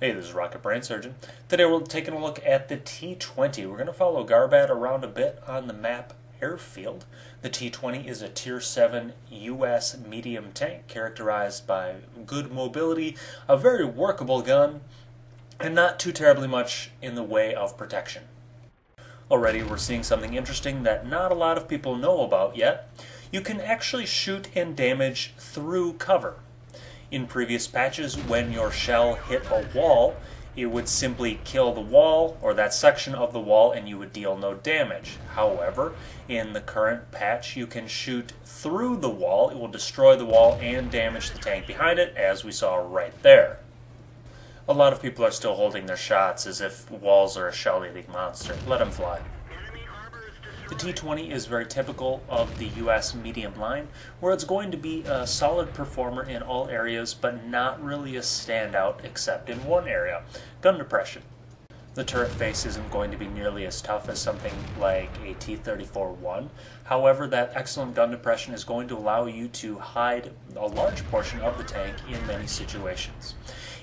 Hey, this is Rocket Brain Surgeon. Today we're taking a look at the T20. We're going to follow Garbat around a bit on the map Airfield. The T20 is a Tier 7 U.S. medium tank characterized by good mobility, a very workable gun, and not too terribly much in the way of protection. Already we're seeing something interesting that not a lot of people know about yet. You can actually shoot and damage through cover. In previous patches, when your shell hit a wall, it would simply kill the wall or that section of the wall and you would deal no damage. However, in the current patch, you can shoot through the wall. It will destroy the wall and damage the tank behind it, as we saw right there. A lot of people are still holding their shots as if walls are a shell-eating monster. Let them fly. The T20 is very typical of the US medium line, where it's going to be a solid performer in all areas, but not really a standout except in one area, gun depression. The turret face isn't going to be nearly as tough as something like a T-34-1. However, that excellent gun depression is going to allow you to hide a large portion of the tank in many situations.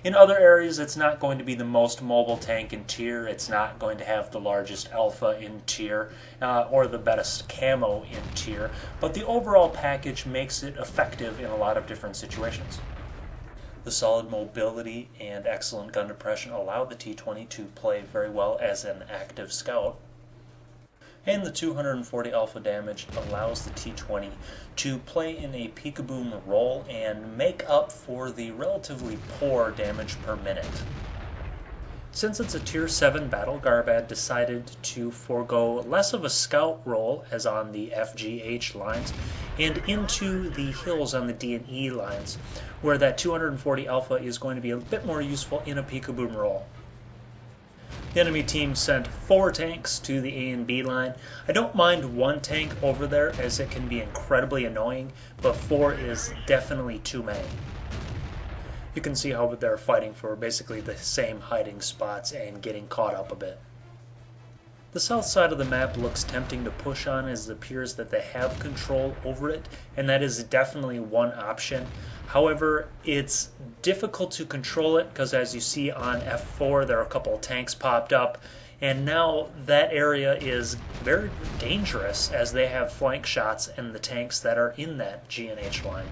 In other areas, it's not going to be the most mobile tank in tier, it's not going to have the largest alpha in tier, or the best camo in tier, but the overall package makes it effective in a lot of different situations. The solid mobility and excellent gun depression allow the T20 to play very well as an active scout. And the 240 alpha damage allows the T20 to play in a peekaboom role and make up for the relatively poor damage per minute. Since it's a Tier 7 battle, Garbat decided to forego less of a scout role as on the FGH lines and into the hills on the D and E lines, where that 240 alpha is going to be a bit more useful in a peekaboom role. The enemy team sent 4 tanks to the A and B line. I don't mind 1 tank over there as it can be incredibly annoying, but 4 is definitely too many. You can see how they're fighting for basically the same hiding spots and getting caught up a bit. The south side of the map looks tempting to push on as it appears that they have control over it, and that is definitely one option. However, it's difficult to control it because as you see on F4 there are a couple of tanks popped up, and now that area is very dangerous as they have flank shots and the tanks that are in that G and H line.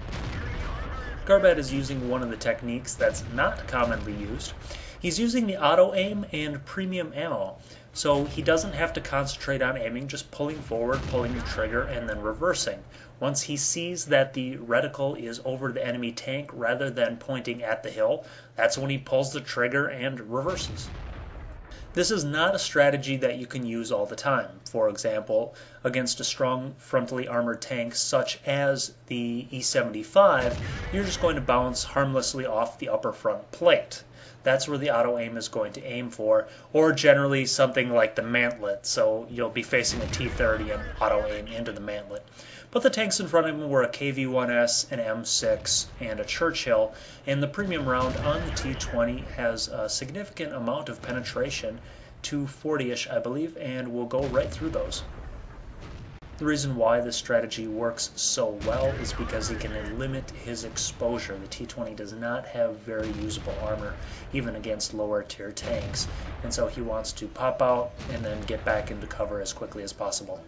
Garbat is using one of the techniques that's not commonly used. He's using the auto aim and premium ammo. So he doesn't have to concentrate on aiming, just pulling forward, pulling the trigger, and then reversing. Once he sees that the reticle is over the enemy tank rather than pointing at the hill, that's when he pulls the trigger and reverses. This is not a strategy that you can use all the time. For example, against a strong frontally armored tank such as the E75, you're just going to bounce harmlessly off the upper front plate. That's where the auto aim is going to aim for, or generally something like the mantlet, so you'll be facing a T30 and auto aim into the mantlet. But the tanks in front of him were a KV-1S, an M6, and a Churchill, and the premium round on the T20 has a significant amount of penetration, 240-ish I believe, and will go right through those. The reason why this strategy works so well is because he can limit his exposure. The T20 does not have very usable armor, even against lower tier tanks, and so he wants to pop out and then get back into cover as quickly as possible.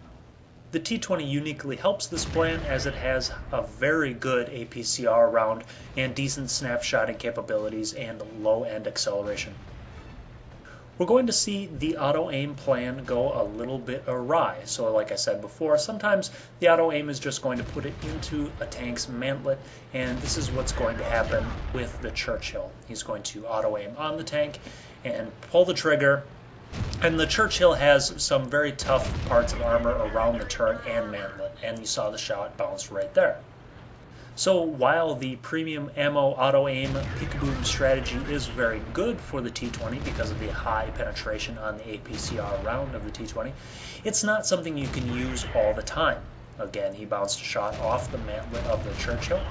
The T20 uniquely helps this plan as it has a very good APCR round and decent snapshotting capabilities and low-end acceleration. We're going to see the auto-aim plan go a little bit awry. So like I said before, sometimes the auto-aim is just going to put it into a tank's mantlet, and this is what's going to happen with the Churchill. He's going to auto-aim on the tank and pull the trigger, and the Churchill has some very tough parts of armor around the turret and mantlet, and you saw the shot bounce right there. So while the premium ammo auto-aim peekaboom strategy is very good for the T20 because of the high penetration on the APCR round of the T20, it's not something you can use all the time. Again, he bounced a shot off the mantlet of the Churchill,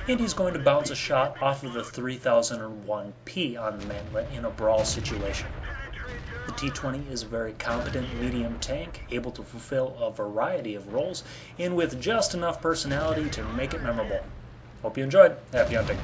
and he's going to bounce a shot off of the 3001P on the mantlet in a brawl situation. The T20 is a very competent medium tank, able to fulfill a variety of roles, and with just enough personality to make it memorable. Hope you enjoyed. Happy hunting.